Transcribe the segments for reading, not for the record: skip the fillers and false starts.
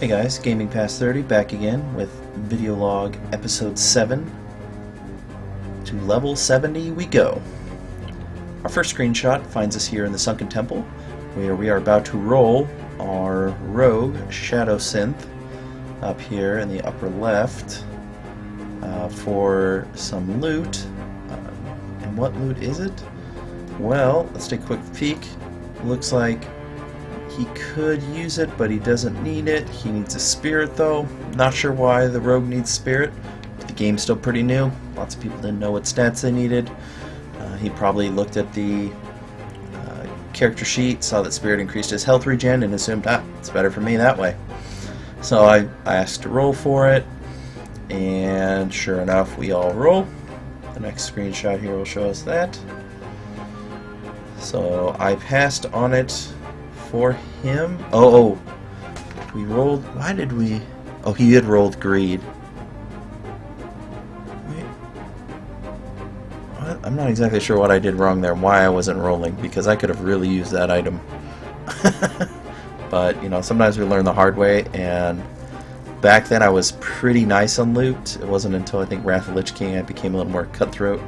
Hey guys, Gaming Past 30 back again with video log episode 7. To level 70 we go. Our first screenshot finds us here in the Sunken Temple, where we are about to roll our rogue Shadow Synth up here in the upper left for some loot. And what loot is it? Well, let's take a quick peek. Looks like he could use it, but he doesn't need it. He needs a spirit, though. Not sure why the rogue needs spirit. The game's still pretty new. Lots of people didn't know what stats they needed. He probably looked at the character sheet, saw that spirit increased his health regen, and assumed, it's better for me that way. So I asked to roll for it, and sure enough, we all roll. The next screenshot here will show us that. So I passed on it for him. Oh, we rolled. Why did we? Oh, he had rolled greed. Wait, what? I'm not exactly sure what I did wrong there, why I wasn't rolling, because I could have really used that item. But, you know, sometimes we learn the hard way, and back then I was pretty nice on loot. It wasn't until I think Wrath of Lich King I became a little more cutthroat.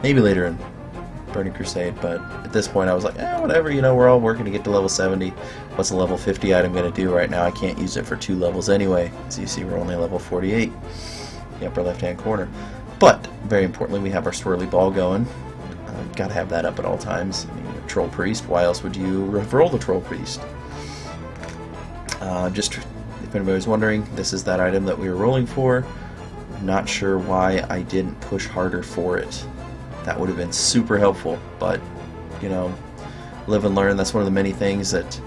Maybe later in Burning Crusade, but at this point I was like, whatever, you know, we're all working to get to level 70. What's a level 50 item going to do right now? I can't use it for 2 levels anyway. So you see we're only level 48, the upper left hand corner. But, very importantly, we have our swirly ball going. Gotta have that up at all times. I mean, Troll Priest, why else would you roll the Troll Priest? Just, if anybody was wondering, this is that item that we were rolling for. Not sure why I didn't push harder for it. That would have been super helpful, but, you know, live and learn. That's one of the many things that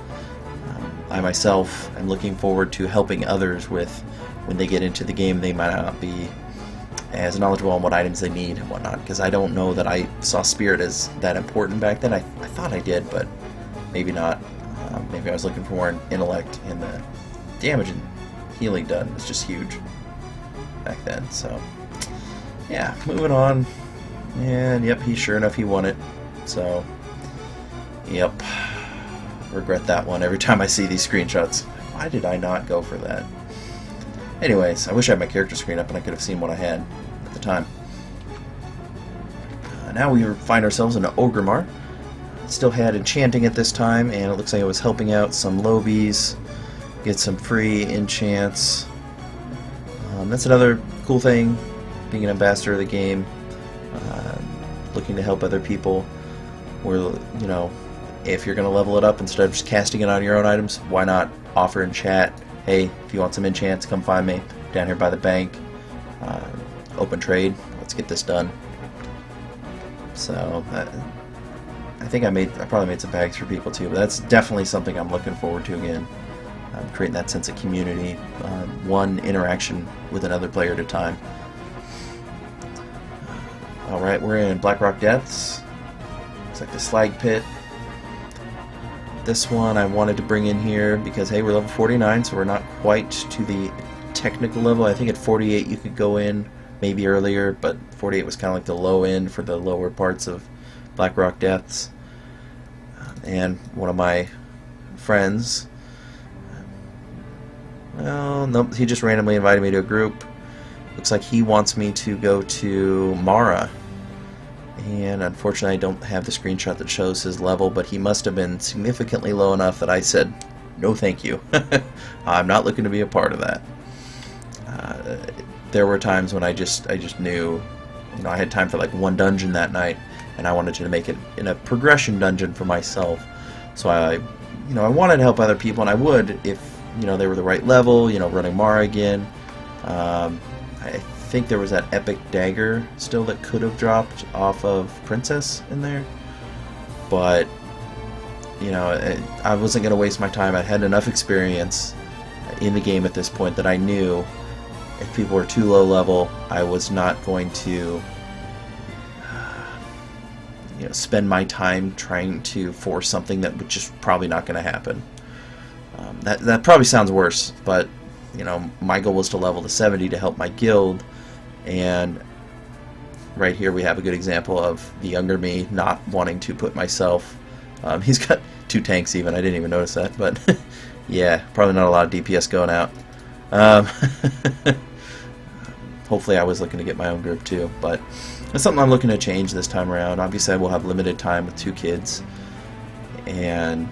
I myself am looking forward to helping others with. When they get into the game, they might not be as knowledgeable on what items they need and whatnot, because I don't know that I saw Spirit as that important back then. I thought I did, but maybe not. Maybe I was looking for more intellect, and the damage and healing done was just huge back then. So, yeah, moving on. And yep, sure enough, he won it. So, yep, regret that one every time I see these screenshots. Why did I not go for that? Anyways, I wish I had my character screen up and I could have seen what I had at the time. Now we find ourselves in an Ogrimmar. Still had enchanting at this time, and it looks like I was helping out some lobies get some free enchants. That's another cool thing, being an ambassador of the game. Looking to help other people, where, you know, if you're going to level it up instead of just casting it on your own items, why not offer in chat, hey, if you want some enchants, come find me down here by the bank. Open trade, let's get this done. So I think I probably made some bags for people too, but that's definitely something I'm looking forward to again. Creating that sense of community, one interaction with another player at a time. Alright, we're in Blackrock Depths. Looks like the Slag Pit. This one I wanted to bring in here because, hey, we're level 49, so we're not quite to the technical level. I think at 48 you could go in, maybe earlier, but 48 was kind of like the low end for the lower parts of Blackrock Depths. And one of my friends, well, nope, he just randomly invited me to a group. Looks like he wants me to go to Mara, and unfortunately I don't have the screenshot that shows his level, but he must have been significantly low enough that I said, no thank you. I'm not looking to be a part of that. There were times when I just knew, you know, I had time for like one dungeon that night, and I wanted to make it in a progression dungeon for myself. So I wanted to help other people, and I would if, you know, they were the right level, you know, running Mara again. I think there was that epic dagger still that could have dropped off of Princess in there, but, you know, I wasn't going to waste my time. I had enough experience in the game at this point that I knew if people were too low level, I was not going to spend my time trying to force something that was just probably not going to happen. That probably sounds worse, but, you know, my goal was to level to 70 to help my guild, and right here we have a good example of the younger me not wanting to put myself, he's got 2 tanks even, I didn't even notice that, but Yeah, probably not a lot of DPS going out. Um, hopefully I was looking to get my own group too, but it's something I'm looking to change this time around. Obviously I will have limited time with 2 kids, and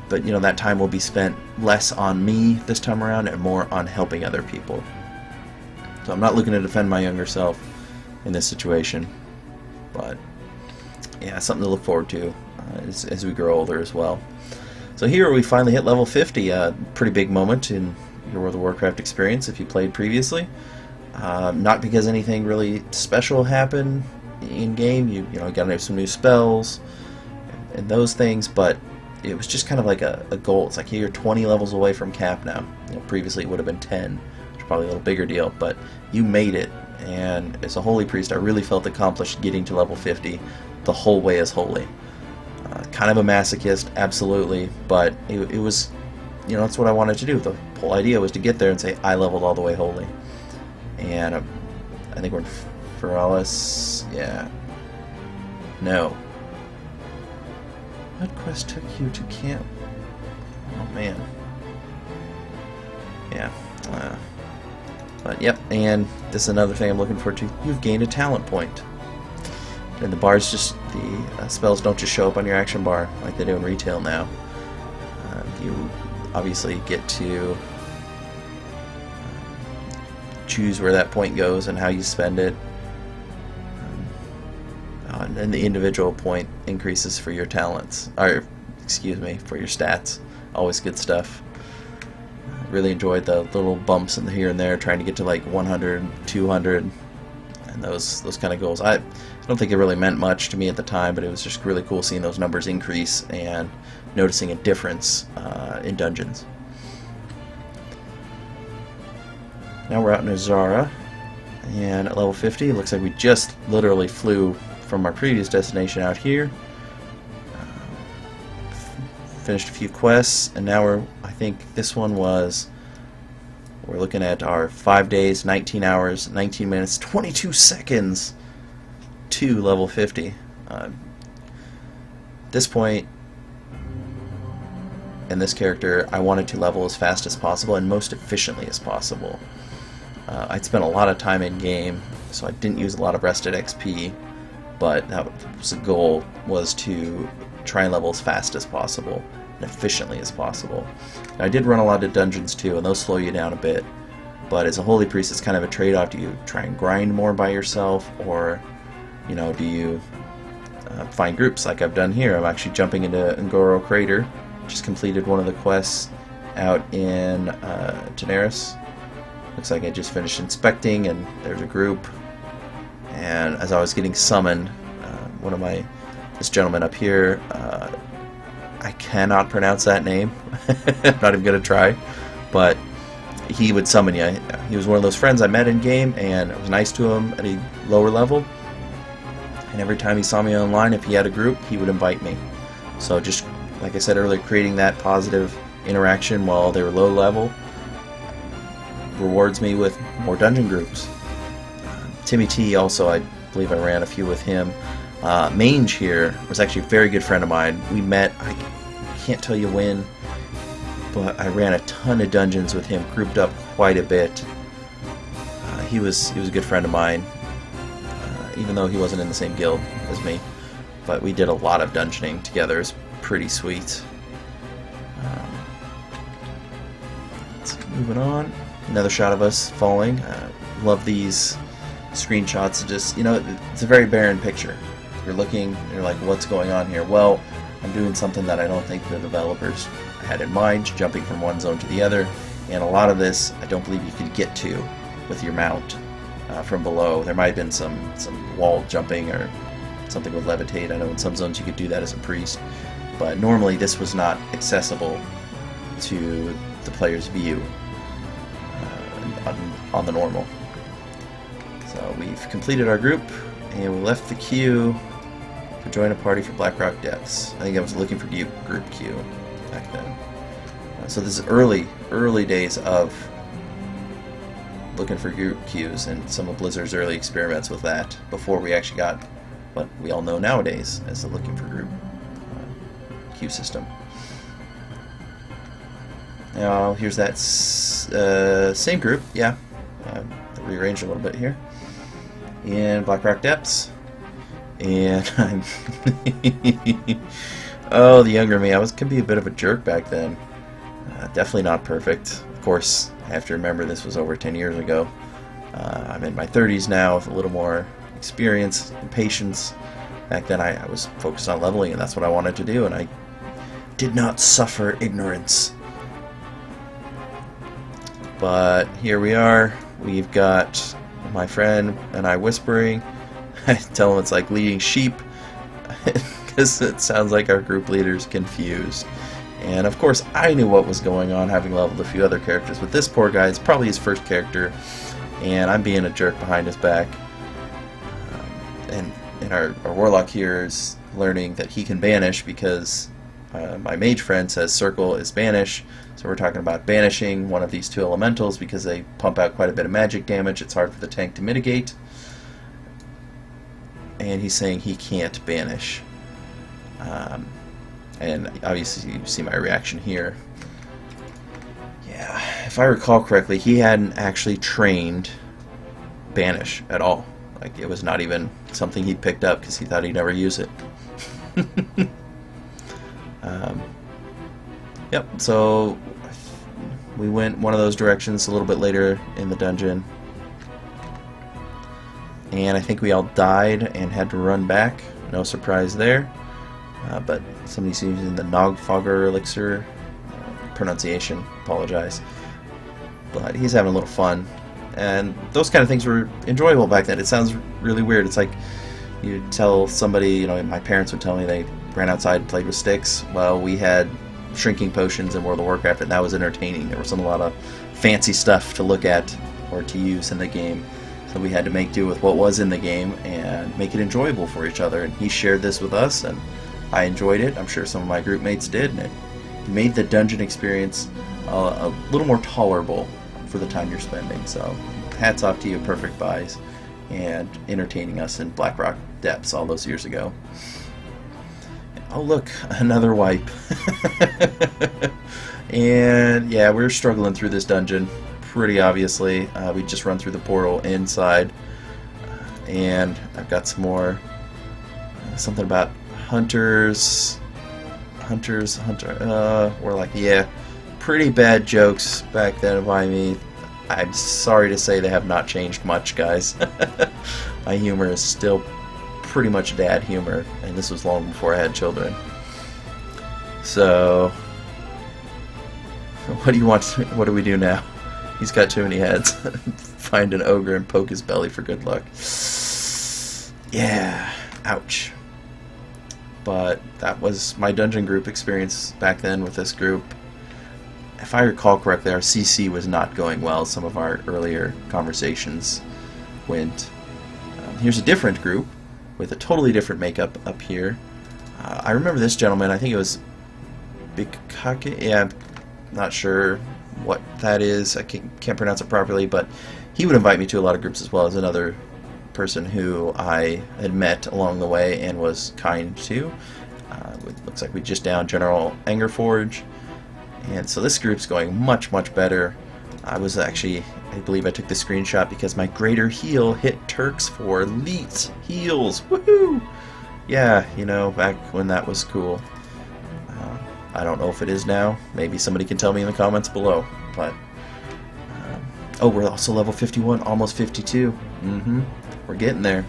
but you know, that time will be spent less on me this time around and more on helping other people. So I'm not looking to defend my younger self in this situation, but yeah, something to look forward to as we grow older as well. So here we finally hit level 50, a pretty big moment in your World of Warcraft experience if you played previously. Not because anything really special happened in game, you know, got some new spells and those things, but it was just kind of like a goal. It's like, hey, you're 20 levels away from cap now. You know, previously it would have been 10, which is probably a little bigger deal, but you made it. And as a holy priest, I really felt accomplished getting to level 50 the whole way as holy. Kind of a masochist, absolutely, but it was, you know, that's what I wanted to do. The whole idea was to get there and say, I leveled all the way holy. And I think we're in Feralis. Yeah. No. What quest took you to camp? Oh, man. Yeah. But, yep, and this is another thing I'm looking forward to. You've gained a talent point. And the bars just, the spells don't just show up on your action bar like they do in retail now. You obviously get to choose where that point goes and how you spend it. And then the individual point increases for your talents, or excuse me, for your stats. Always good stuff. Really enjoyed the little bumps in the here and there, trying to get to like 100, 200, and those kind of goals. I don't think it really meant much to me at the time, but it was just really cool seeing those numbers increase and noticing a difference in dungeons. Now we're out in Azara, and at level 50, it looks like we just literally flew from our previous destination out here. Finished a few quests, and now I think this one was, we're looking at our 5 days, 19 hours, 19 minutes, 22 seconds to level 50. At this point in this character, I wanted to level as fast as possible and most efficiently as possible. I'd spent a lot of time in game, so I didn't use a lot of rested XP, but that was the goal, was to try and level as fast as possible and efficiently as possible. And I did run a lot of dungeons too, and those slow you down a bit, but as a holy priest it's kind of a trade-off. Do you try and grind more by yourself, or you know, do you find groups like I've done here? I'm actually jumping into Ngoro Crater. Just completed one of the quests out in Daenerys. Looks like I just finished inspecting, and there's a group. And as I was getting summoned, this gentleman up here, I cannot pronounce that name. I'm not even going to try, but he would summon you. He was one of those friends I met in game, and I was nice to him at a lower level. And every time he saw me online, if he had a group, he would invite me. So just like I said earlier, creating that positive interaction while they were low level rewards me with more dungeon groups. Timmy T also, I believe I ran a few with him. Mange here was actually a very good friend of mine. We met, I can't tell you when, but I ran a ton of dungeons with him, grouped up quite a bit. He was a good friend of mine, even though he wasn't in the same guild as me. But we did a lot of dungeoning together. It's pretty sweet. Moving on. Another shot of us falling. Love these screenshots. Just, you know, it's a very barren picture. You're looking, you're like, what's going on here? Well, I'm doing something that I don't think the developers had in mind, jumping from one zone to the other. And a lot of this, I don't believe you could get to with your mount from below. There might have been some wall jumping or something with levitate. I know in some zones you could do that as a priest, but normally this was not accessible to the player's view on the normal. So we've completed our group, and we left the queue to join a party for Blackrock Depths. I think I was looking for group queue back then. So this is early days of looking for group queues and some of Blizzard's early experiments with that before we actually got what we all know nowadays as the looking for group queue system. Now here's that same group, yeah. Rearranged a little bit here. In Blackrock Depths. And I'm... oh, the younger me. Could be a bit of a jerk back then. Definitely not perfect. Of course, I have to remember this was over 10 years ago. I'm in my 30s now with a little more experience and patience. Back then I was focused on leveling, and that's what I wanted to do, and I did not suffer ignorance. But here we are. We've got my friend and I whispering. I tell him it's like leading sheep, because it sounds like our group leader's confused. And of course I knew what was going on, having leveled a few other characters, but this poor guy is probably his first character, and I'm being a jerk behind his back. And our warlock here is learning that he can banish, because my mage friend says circle is banish, so we're talking about banishing one of these two elementals because they pump out quite a bit of magic damage. It's hard for the tank to mitigate, and he's saying he can't banish. And obviously you see my reaction here. Yeah, if I recall correctly, he hadn't actually trained banish at all. Like, it was not even something he'd picked up because he thought he'd never use it. Yep, so we went one of those directions a little bit later in the dungeon. And I think we all died and had to run back. No surprise there. But somebody's using the Nogfogger elixir. Pronunciation, apologize. But he's having a little fun. And those kind of things were enjoyable back then. It sounds really weird. It's like you tell somebody, you know, my parents would tell me they ran outside and played with sticks. Well, we had shrinking potions in World of Warcraft, and that was entertaining. There was a lot of fancy stuff to look at or to use in the game. So we had to make do with what was in the game and make it enjoyable for each other. And he shared this with us, and I enjoyed it. I'm sure some of my group mates did, and it made the dungeon experience a little more tolerable for the time you're spending. So hats off to you, Perfect Buys, and entertaining us in Blackrock Depths all those years ago. Oh look, another wipe. And yeah, we're struggling through this dungeon pretty obviously. We just run through the portal inside, and I've got some more something about hunters. We're like, yeah, pretty bad jokes back then by me. I'm sorry to say they have not changed much, guys. My humor is still pretty much dad humor, and this was long before I had children. So, what do you want? What do we do now? He's got too many heads. Find an ogre and poke his belly for good luck. Yeah, ouch. But that was my dungeon group experience back then with this group. If I recall correctly, our CC was not going well. Some of our earlier conversations went. Here's a different group with a totally different makeup up here. I remember this gentleman. I think it was Bikake. Yeah, I'm not sure what that is. I can't pronounce it properly, but he would invite me to a lot of groups as well as another person who I had met along the way and was kind to. It looks like we just downed General Angerforge. And so this group's going much, much better. I believe I took the screenshot because my greater heal hit Turks for elite heals. Woohoo! Yeah, you know, back when that was cool. I don't know if it is now. Maybe somebody can tell me in the comments below. But oh, we're also level 51, almost 52. We're getting there.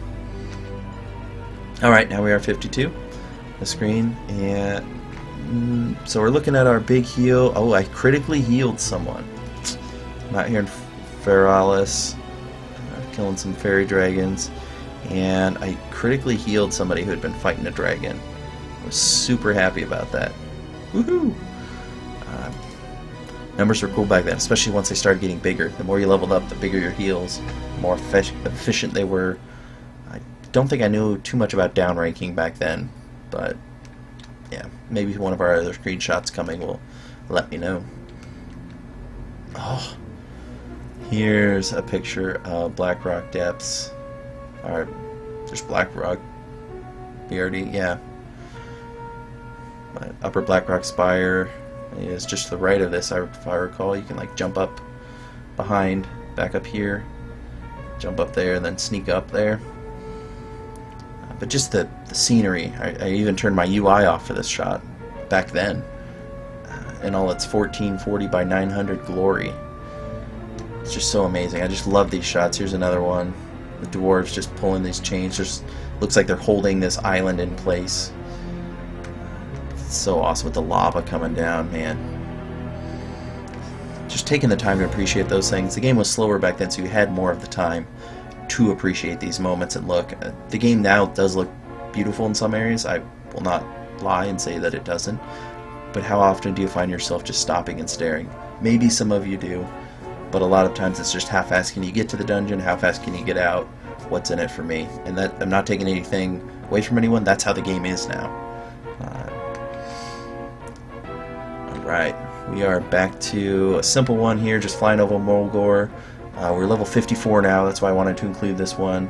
Alright, now we are 52. The screen, and so we're looking at our big heal. Oh, I critically healed someone. I'm out here in Feralis, killing some fairy dragons, and I critically healed somebody who had been fighting a dragon. I was super happy about that. Woohoo! Numbers were cool back then, especially once they started getting bigger. The more you leveled up, the bigger your heals, the more efficient they were. I don't think I knew too much about downranking back then, but yeah, maybe one of our other screenshots coming will let me know. Oh, here's a picture of Blackrock Depths. Or there's Blackrock BRD, yeah. Upper Blackrock Spire, is just to the right of this, if I recall. You can like jump up behind, back up here, jump up there, and then sneak up there. But just the scenery. I even turned my UI off for this shot back then, in all its 1440 by 900 glory. It's just so amazing. I just love these shots. Here's another one. The dwarves just pulling these chains. Just looks like they're holding this island in place. It's so awesome with the lava coming down, man. Just taking the time to appreciate those things. The game was slower back then, so you had more of the time to appreciate these moments and look. The game now does look beautiful in some areas. I will not lie and say that it doesn't. But how often do you find yourself just stopping and staring? Maybe some of you do, but a lot of times it's just how fast can you get to the dungeon, how fast can you get out, what's in it for me. And that, I'm not taking anything away from anyone, that's how the game is now. Alright, we are back to a simple one here, just flying over Mulgore. We're level 54 now, that's why I wanted to include this one.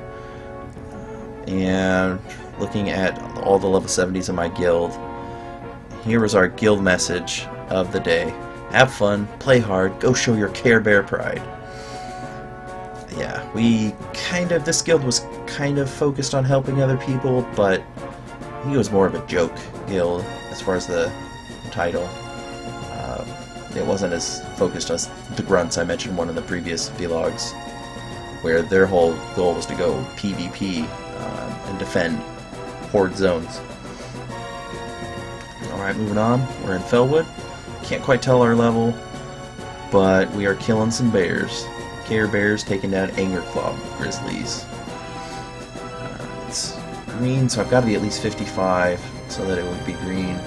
And looking at all the level 70s in my guild, here was our guild message of the day. Have fun, play hard, go show your Carebear pride. Yeah, this guild was kind of focused on helping other people, but I think it was more of a joke guild as far as the title. It wasn't as focused as the grunts I mentioned one of the previous vlogs, where their whole goal was to go PvP and defend horde zones. Alright, moving on. We're in Fellwood. Can't quite tell our level, but we are killing some bears. Carebears taking down Carebear-Club grizzlies. It's green, so I've got to be at least 55 so that it would be green.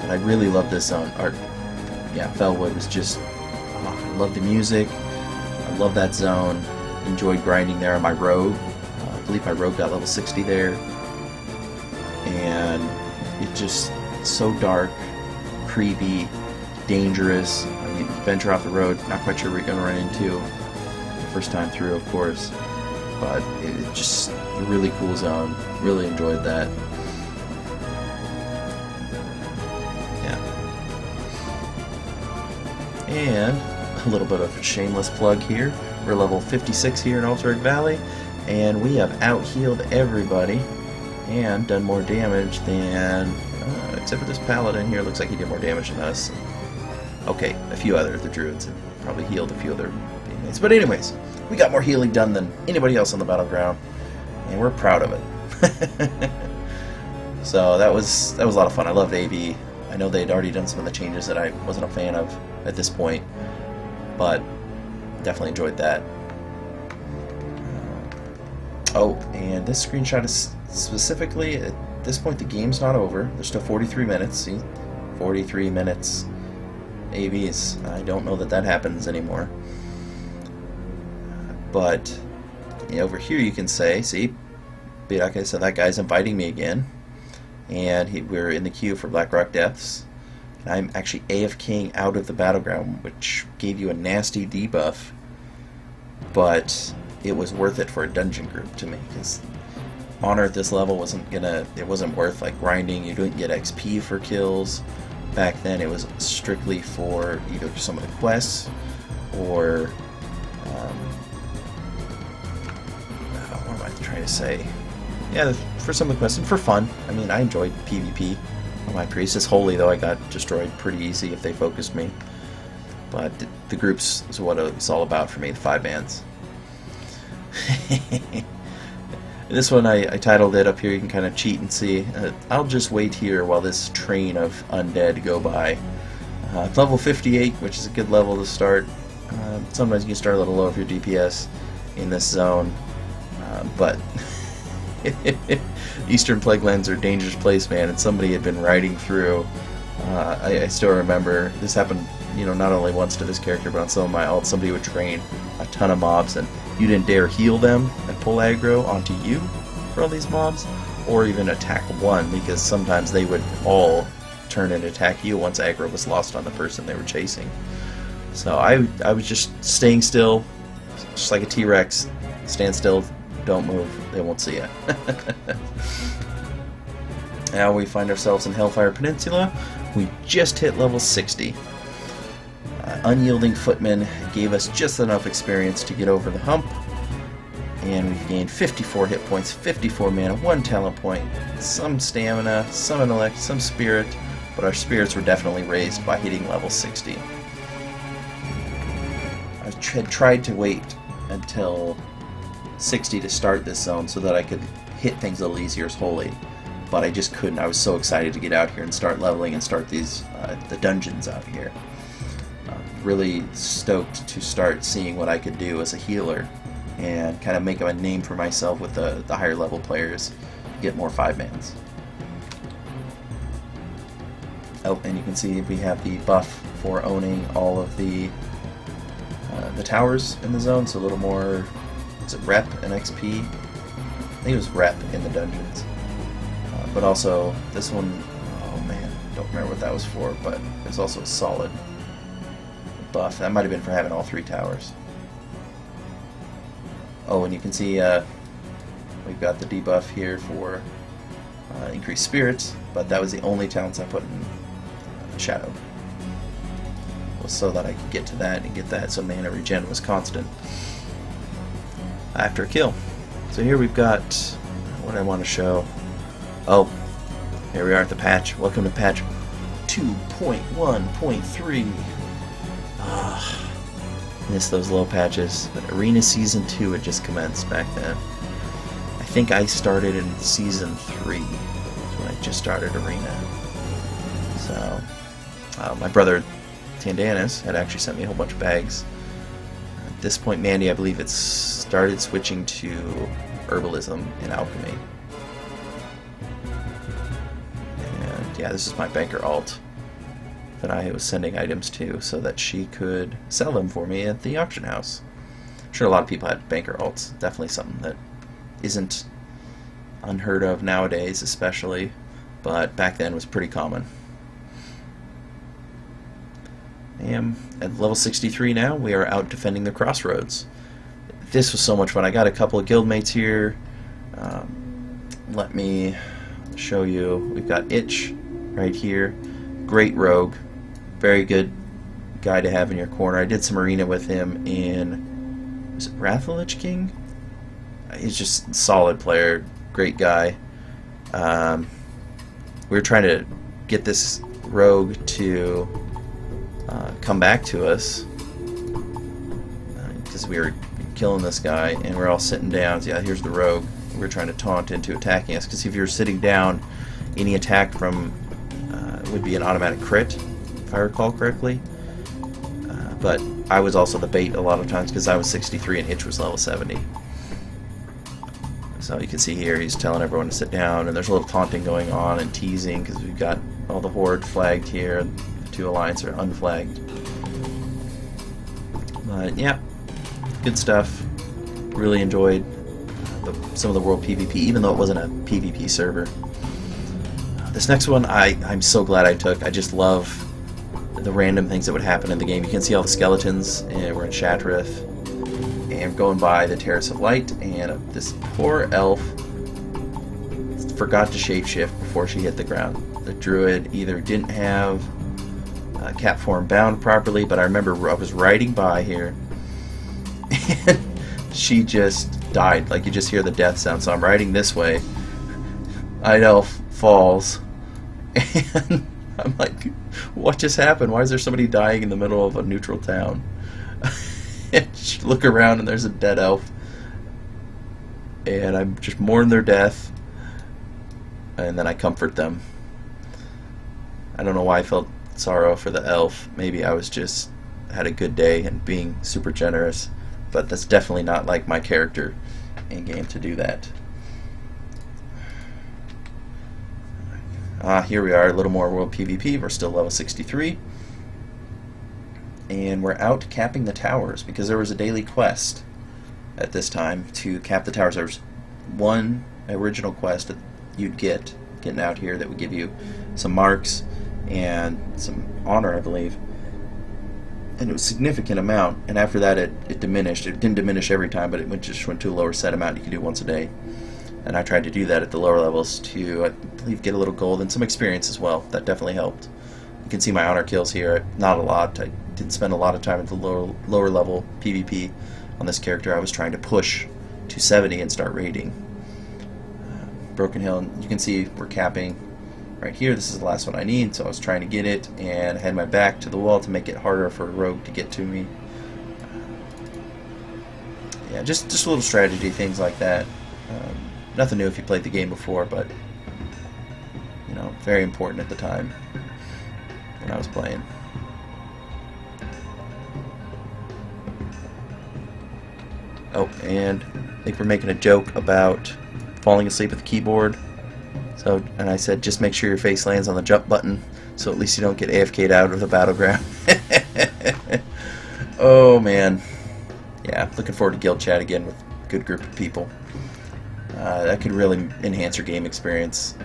But I really love this zone. Yeah, Fellwood was just... I love the music. I love that zone. Enjoyed grinding there on my rogue. I believe my rogue got level 60 there. And it just... so dark, creepy, dangerous. I mean, venture off the road, not quite sure what you're going to run into the first time through, of course, but it's just a really cool zone. Really enjoyed that. Yeah. And a little bit of a shameless plug here. We're level 56 here in Alterac Valley, and we have out-healed everybody and done more damage than... except for this paladin here, looks like he did more damage than us. Okay, a few other the druids have probably healed a few other teammates. But anyways, we got more healing done than anybody else on the battleground, and we're proud of it. So that was a lot of fun. I loved AV. I know they'd already done some of the changes that I wasn't a fan of at this point, but definitely enjoyed that. Oh, and this screenshot is specifically... At this point, the game's not over. There's still 43 minutes. See? 43 minutes. AVs. I don't know that happens anymore. But over here you can say, see, like I said, that guy's inviting me again. And we're in the queue for Blackrock Depths. And I'm actually AFKing out of the battleground, which gave you a nasty debuff. But it was worth it for a dungeon group to me, because honor at this level it wasn't worth like grinding. You didn't get XP for kills. Back then it was strictly for either some of the quests or what am I trying to say? Yeah, for some of the quests and for fun. I mean, I enjoyed PvP on my priest. This holy though, I got destroyed pretty easy if they focused me. But the groups is what it's all about for me, the 5 bands. This one I titled it up here, you can kind of cheat and see. I'll just wait here while this train of undead go by. Level 58, which is a good level to start. Sometimes you can start a little low if you're DPS in this zone, but Eastern Plaguelands are a dangerous place, man, and somebody had been riding through. I still remember, this happened, not only once to this character, but on some of my alts, somebody would train a ton of mobs, and you didn't dare heal them and pull aggro onto you for all these mobs, or even attack one, because sometimes they would all turn and attack you once aggro was lost on the person they were chasing. So I was just staying still, just like a T-Rex. Stand still, don't move, they won't see you. Now we find ourselves in Hellfire Peninsula. we just hit level 60. Unyielding Footman gave us just enough experience to get over the hump, and we've gained 54 hit points, 54 mana, 1 talent point, some stamina, some intellect, some spirit, but our spirits were definitely raised by hitting level 60. I had tried to wait until 60 to start this zone so that I could hit things a little easier as Holy, but I just couldn't. I was so excited to get out here and start leveling and start these the dungeons out here. Really stoked to start seeing what I could do as a healer and kind of make a name for myself with the higher level players, get more 5-mans. Oh, and you can see we have the buff for owning all of the towers in the zone, so a little more, is it rep and XP? I think it was rep in the dungeons. But also, this one, oh man, don't remember what that was for, but it's also a solid buff. That might have been for having all 3 towers. Oh, and you can see we've got the debuff here for increased spirits, but that was the only talents I put in Shadow. Was so that I could get to that and get that so mana regen was constant after a kill. So here we've got what I want to show. Oh, here we are at the patch. Welcome to patch 2.1.3. Miss those low patches, but Arena Season 2 had just commenced back then. I think I started in Season 3, when I just started Arena. So, my brother Tandanis had actually sent me a whole bunch of bags. At this point, Mandia, I believe it started switching to herbalism and alchemy. And yeah, this is my banker alt that I was sending items to so that she could sell them for me at the auction house. I'm sure a lot of people had banker alts. Definitely something that isn't unheard of nowadays, especially, but back then was pretty common. I am at level 63 now. We are out defending the crossroads. This was so much fun. I got a couple of guildmates here. Let me show you. We've got Itch right here. Great rogue. Very good guy to have in your corner. I did some arena with him in, was it Wrath of the Lich King? He's just a solid player, great guy. We were trying to get this rogue to come back to us because we were killing this guy and we're all sitting down. So yeah, here's the rogue. We're trying to taunt into attacking us because if you're sitting down, any attack from would be an automatic crit, if I recall correctly. But I was also the bait a lot of times because I was 63 and Itch was level 70. So you can see here he's telling everyone to sit down, and there's a little taunting going on and teasing because we've got all the Horde flagged here. The 2 Alliance are unflagged. But yeah, good stuff. Really enjoyed some of the World PvP, even though it wasn't a PvP server. This next one I'm so glad I took. I just love the random things that would happen in the game. You can see all the skeletons, and we're in Shatrith, and going by the Terrace of Light, and this poor elf forgot to shapeshift before she hit the ground. The druid either didn't have cat form bound properly, but I remember I was riding by here, and she just died. Like, you just hear the death sound. So I'm riding this way. Night Elf falls, and I'm like, what just happened? Why is there somebody dying in the middle of a neutral town? And look around and there's a dead elf, and I'm just mourn their death, and then I comfort them. I don't know why I felt sorrow for the elf. Maybe I was just had a good day and being super generous, but that's definitely not like my character in game to do that. Here we are, a little more World PvP. We're still level 63. And we're out capping the towers because there was a daily quest at this time to cap the towers. There was one original quest that you'd getting out here that would give you some marks and some honor, I believe. And it was a significant amount. And after that, it diminished. It didn't diminish every time, but it just went to a lower set amount you could do once a day. And I tried to do that at the lower levels to, I believe, get a little gold and some experience as well. That definitely helped. You can see my honor kills here. Not a lot. I didn't spend a lot of time at the lower level PvP on this character. I was trying to push to 70 and start raiding. Broken Hill, and you can see we're capping right here. This is the last one I need, so I was trying to get it, and I had my back to the wall to make it harder for a rogue to get to me. Yeah, just little strategy things like that. Nothing new if you played the game before, but you know, very important at the time when I was playing. Oh, and I think we're making a joke about falling asleep at the keyboard. So, and I said, just make sure your face lands on the jump button, so at least you don't get AFK'd out of the battleground. Oh man, yeah, looking forward to guild chat again with a good group of people. That could really enhance your game experience.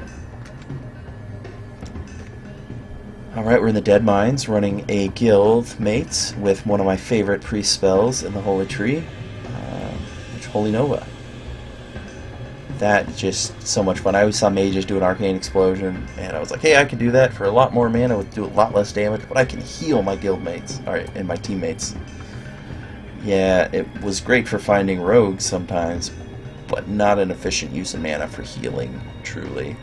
Alright, we're in the Dead Mines, running a guild mate with one of my favorite priest spells in the Holy Tree, which Holy Nova. That is just so much fun. I always saw mages do an arcane explosion, and I was like, hey, I could do that for a lot more mana, would do a lot less damage, but I can heal my guildmates, and my teammates. Yeah, it was great for finding rogues sometimes, but not an efficient use of mana for healing, truly.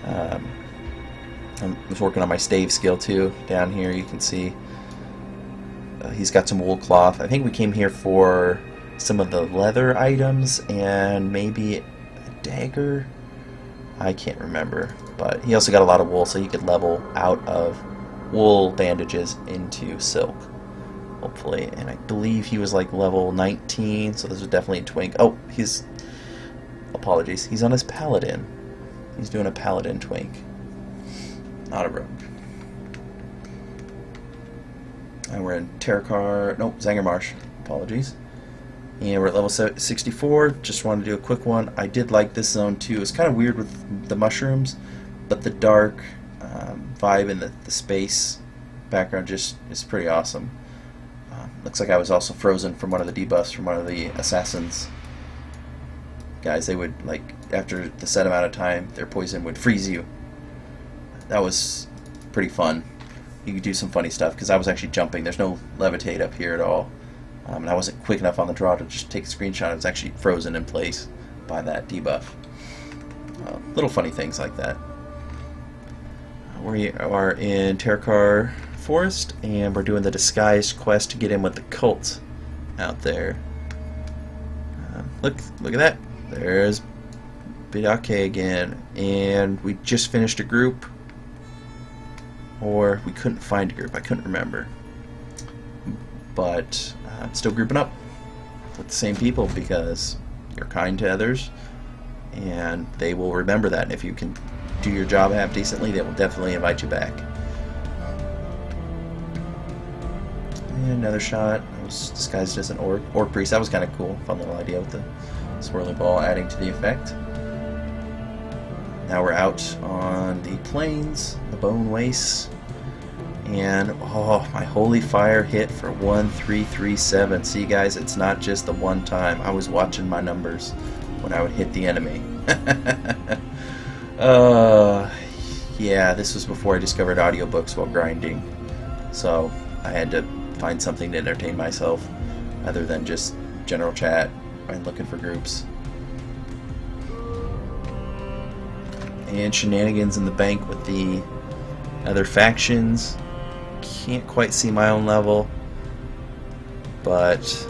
I was working on my stave skill too. Down here you can see he's got some wool cloth. I think we came here for some of the leather items and maybe a dagger. I can't remember, but he also got a lot of wool, so he could level out of wool bandages into silk, hopefully. And I believe he was like level 19, so this was definitely a twink. Oh, apologies, he's on his paladin. He's doing a paladin twink, not a rogue. And we're in Zangarmarsh, apologies. And we're at level 64. Just wanted to do a quick one. I did like this zone too. It's kind of weird with the mushrooms, but the dark vibe in the space background just is pretty awesome. Looks like I was also frozen from one of the debuffs from one of the assassins guys. They would, like, after the set amount of time, their poison would freeze you. That was pretty fun. You could do some funny stuff because I was actually jumping. There's no levitate up here at all. And I wasn't quick enough on the draw to just take a screenshot. I was actually frozen in place by that debuff. Little funny things like that. We are in Terakar Forest, and we're doing the disguised quest to get in with the cult out there. Look at that. There's Bidake again, and we just finished a group, or we couldn't find a group. I couldn't remember. But I'm still grouping up with the same people because you're kind to others and they will remember that. And if you can do your job half decently, they will definitely invite you back. And another shot. I was disguised as an orc priest. That was kind of cool. Fun little idea with the swirly ball adding to the effect. Now we're out on the plains, the bone wastes. And oh, my holy fire hit for 1337. See guys, it's not just the one time. I was watching my numbers when I would hit the enemy. Yeah, this was before I discovered audiobooks while grinding. So I had to find something to entertain myself other than just general chat and looking for groups. And shenanigans in the bank with the other factions. Can't quite see my own level, but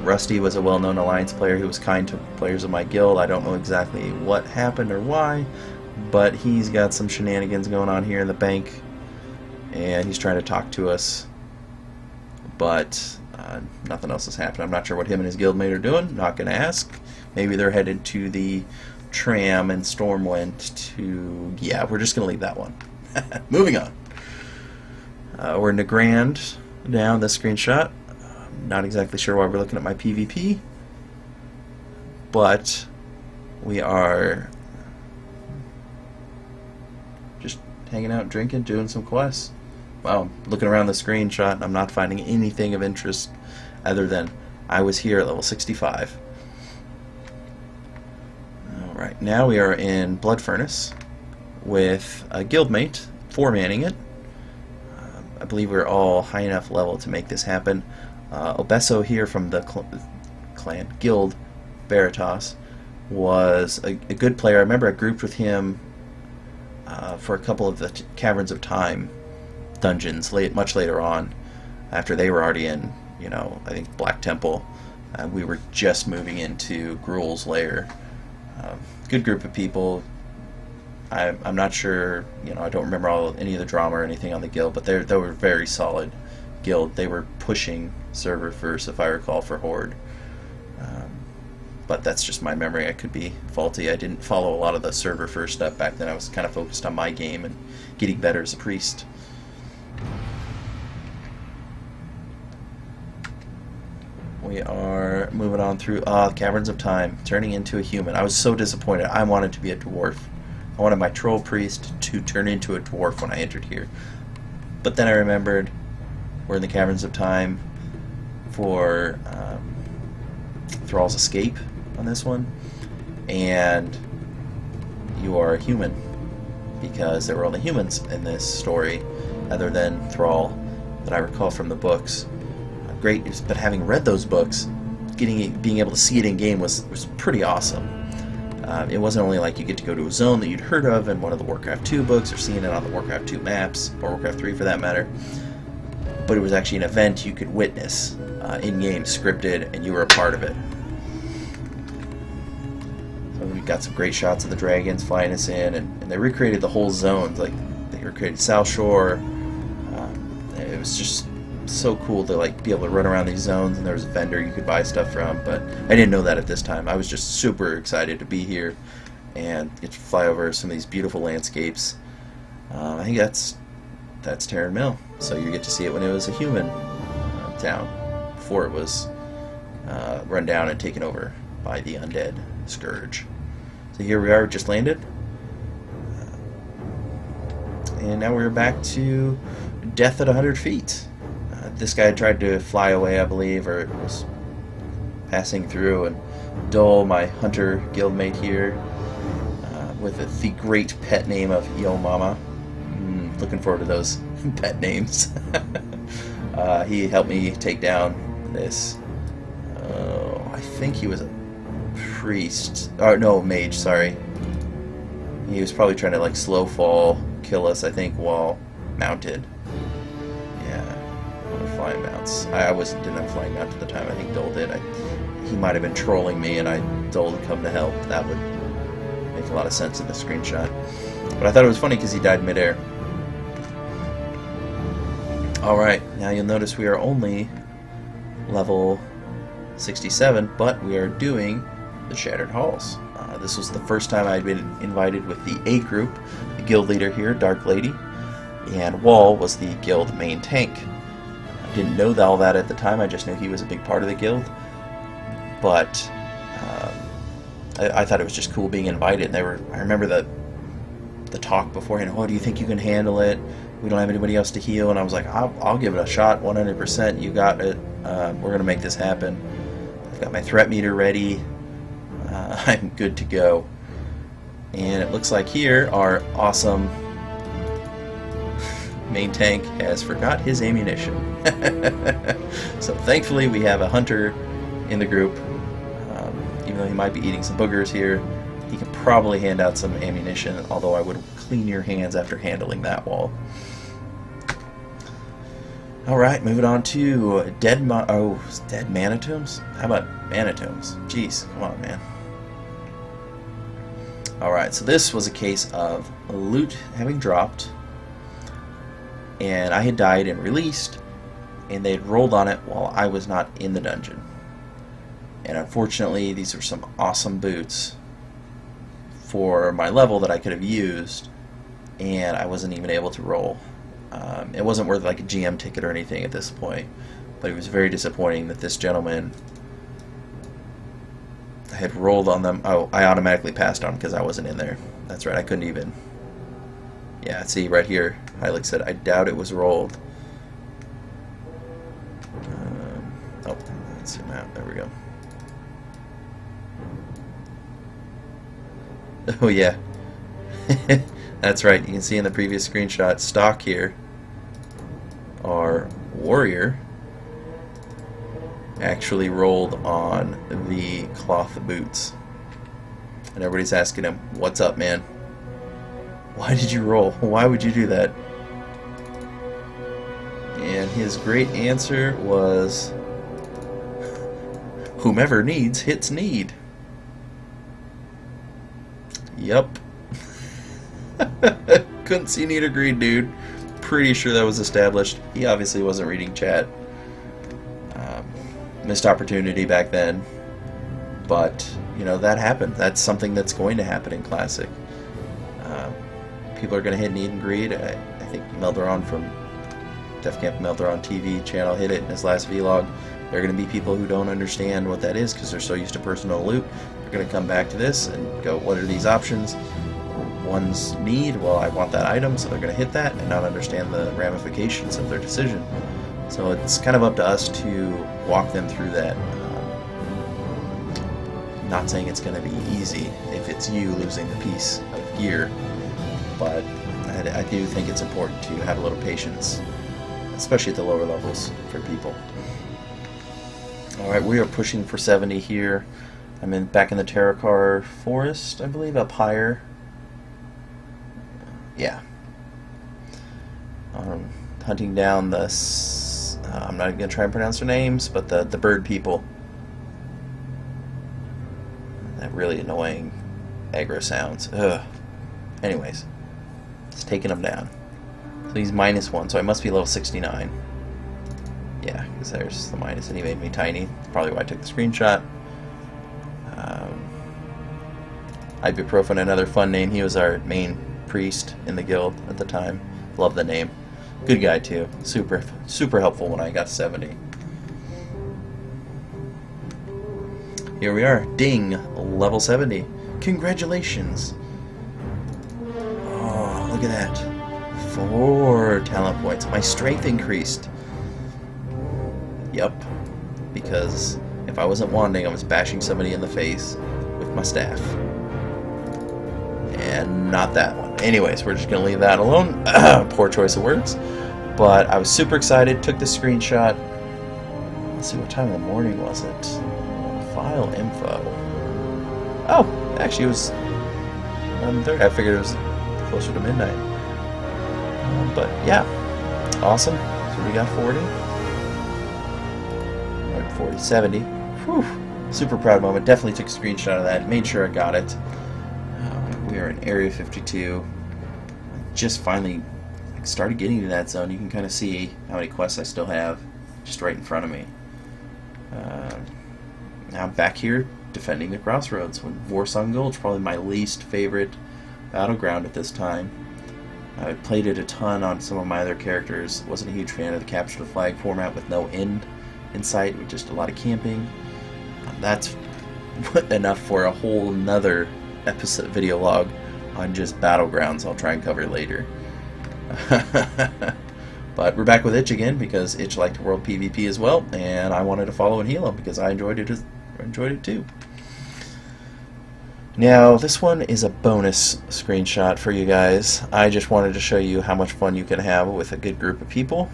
Rusty was a well-known Alliance player who was kind to players of my guild. I don't know exactly what happened or why, but he's got some shenanigans going on here in the bank, and he's trying to talk to us, but nothing else has happened. I'm not sure what him and his guildmate are doing. Not going to ask. Maybe they're headed to the tram in Stormwind to... Yeah, we're just going to leave that one. Moving on. We're in the Grand down this screenshot. Not exactly sure why we're looking at my PvP, but we are just hanging out, drinking, doing some quests. Wow, I'm looking around the screenshot and I'm not finding anything of interest other than I was here at level 65. Alright, now we are in Blood Furnace with a guildmate four-manning it. I believe we're all high enough level to make this happen. Obeso here from the clan guild Veritas was a good player. I remember I grouped with him for a couple of the Caverns of Time dungeons much later on, after they were already in, I think Black Temple. We were just moving into Gruul's lair. Good group of people. I'm not sure, I don't remember any of the drama or anything on the guild, but they were very solid guild. They were pushing server first, if I recall, for Horde. But that's just my memory. I could be faulty. I didn't follow a lot of the server first stuff back then. I was kind of focused on my game and getting better as a priest. We are moving on through Caverns of Time, turning into a human. I was so disappointed. I wanted to be a dwarf. I wanted my troll priest to turn into a dwarf when I entered here. But then I remembered we're in the Caverns of Time for Thrall's Escape on this one, and you are a human, because there were only humans in this story other than Thrall that I recall from the books. Great, but having read those books, being able to see it in game was pretty awesome. It wasn't only like you get to go to a zone that you'd heard of in one of the Warcraft 2 books or seeing it on the Warcraft 2 maps, or Warcraft 3 for that matter, but it was actually an event you could witness in-game, scripted, and you were a part of it. So we got some great shots of the dragons flying us in, and they recreated the whole zones. Like, they recreated South Shore. It was just so cool to be able to run around these zones, and there was a vendor you could buy stuff from, but I didn't know that at this time. I was just super excited to be here and get to fly over some of these beautiful landscapes. I think that's Terran Mill, so you get to see it when it was a human town, before it was run down and taken over by the undead scourge. So here we are, just landed, and now we're back to death at 100 feet. This guy tried to fly away, I believe, or was passing through, and Dole, my hunter guildmate here, with the great pet name of Yo Mama. Looking forward to those pet names. He helped me take down this. I think he was a priest. Oh no, mage. Sorry. He was probably trying to slow fall, kill us, I think, while mounted. Flying mounts. I didn't have flying mount at the time. I think Dole did. He might have been trolling me, and I told him to come to help. That would make a lot of sense in the screenshot. But I thought it was funny because he died midair. Alright, now you'll notice we are only level 67, but we are doing the Shattered Halls. This was the first time I had been invited with the A group, the guild leader here, Dark Lady, and Wall was the guild main tank. Didn't know all that at the time. I just knew he was a big part of the guild. But I thought it was just cool being invited. And I remember the talk beforehand. Oh, do you think you can handle it? We don't have anybody else to heal. And I was like, I'll give it a shot, 100%. You got it. We're gonna make this happen. I've got my threat meter ready. I'm good to go. And it looks like here our awesome main tank has forgot his ammunition. So thankfully we have a hunter in the group. Even though he might be eating some boogers here, he can probably hand out some ammunition, although I would clean your hands after handling that wall. Alright, moving on to dead Manitombs? How about Manitombs? Jeez, come on, man. Alright, so this was a case of loot having dropped, and I had died and released, and they had rolled on it while I was not in the dungeon. And unfortunately, these were some awesome boots for my level that I could have used, and I wasn't even able to roll. It wasn't worth a GM ticket or anything at this point, but it was very disappointing that this gentleman had rolled on them. Oh, I automatically passed on because I wasn't in there. That's right, I couldn't even. Yeah, see right here, Hylik said, I doubt it was rolled. Oh, let's zoom out. There we go. Oh yeah. That's right, you can see in the previous screenshot, stock here, our warrior actually rolled on the cloth boots. And everybody's asking him, what's up, man? Why did you roll? Why would you do that? And his great answer was, whomever needs hits need. Yup. Couldn't see need or greed, dude. Pretty sure that was established. He obviously wasn't reading chat. Missed opportunity back then. But, you know, that happened. That's something that's going to happen in Classic. People are going to hit need and greed. I think Melderon from Def Camp Melderon TV channel hit it in his last vlog. There are going to be people who don't understand what that is because they're so used to personal loot. They're going to come back to this and go, what are these options? One's need, well, I want that item, so they're going to hit that and not understand the ramifications of their decision. So it's kind of up to us to walk them through that. Not saying it's going to be easy if it's you losing the piece of gear, but I do think it's important to have a little patience, especially at the lower levels for people. Alright, we are pushing for 70 here. I'm back in the Terracar Forest, I believe, up higher. Yeah. Hunting down the... I'm not even going to try and pronounce their names, but the bird people. That really annoying aggro sounds. Ugh. Anyways, it's taking them down. So he's -1, so I must be level 69. Yeah, because there's the minus, and he made me tiny. Probably why I took the screenshot. Ibuprofen, another fun name. He was our main priest in the guild at the time. Love the name. Good guy too. Super helpful when I got 70. Here we are. Ding! Level 70. Congratulations! Oh, look at that. 4 talent points. My strength increased. Yup. Because if I wasn't wanding, I was bashing somebody in the face with my staff. And not that one. Anyways, we're just going to leave that alone. Poor choice of words. But I was super excited. Took the screenshot. Let's see, what time of the morning was it? File info. Oh, actually it was 11:30. I figured it was closer to midnight. But yeah, awesome. So we got 40. 40, 70. Whew. Super proud moment. Definitely took a screenshot of that. Made sure I got it. We are in Area 52. I just finally started getting to that zone. You can kind of see how many quests I still have just right in front of me. Now I'm back here defending the crossroads. When Warsong Gulch, probably my least favorite battleground at this time. I played it a ton on some of my other characters. Wasn't a huge fan of the capture the flag format with no end in sight, with just a lot of camping. That's enough for a whole nother episode video log on just battlegrounds I'll try and cover later. But we're back with Itch again because Itch liked World PvP as well, and I wanted to follow and heal him because I enjoyed it too. Now this one is a bonus screenshot for you guys. I just wanted to show you how much fun you can have with a good group of people.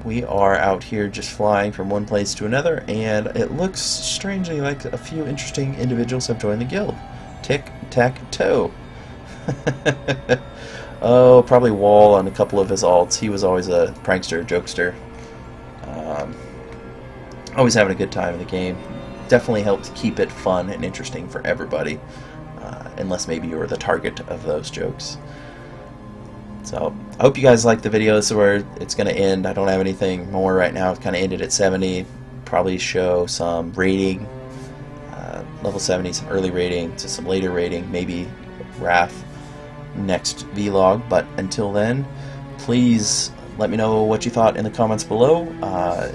We are out here just flying from one place to another, and it looks strangely like a few interesting individuals have joined the guild. Tic-tac-toe. Oh, probably Wall on a couple of his alts. He was always a prankster, jokester. Always having a good time in the game. Definitely helped keep it fun and interesting for everybody, unless maybe you were the target of those jokes. So, I hope you guys like the video. This is where it's going to end. I don't have anything more right now. It kind of ended at 70. Probably show some rating, level 70, some early rating to some later rating, maybe Wrath next vlog. But until then, please let me know what you thought in the comments below.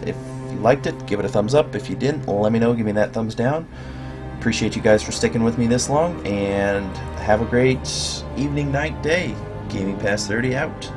If you liked it, give it a thumbs up. If you didn't, let me know. Give me that thumbs down. Appreciate you guys for sticking with me this long, and have a great evening, night, day. Gaming Past 30 out.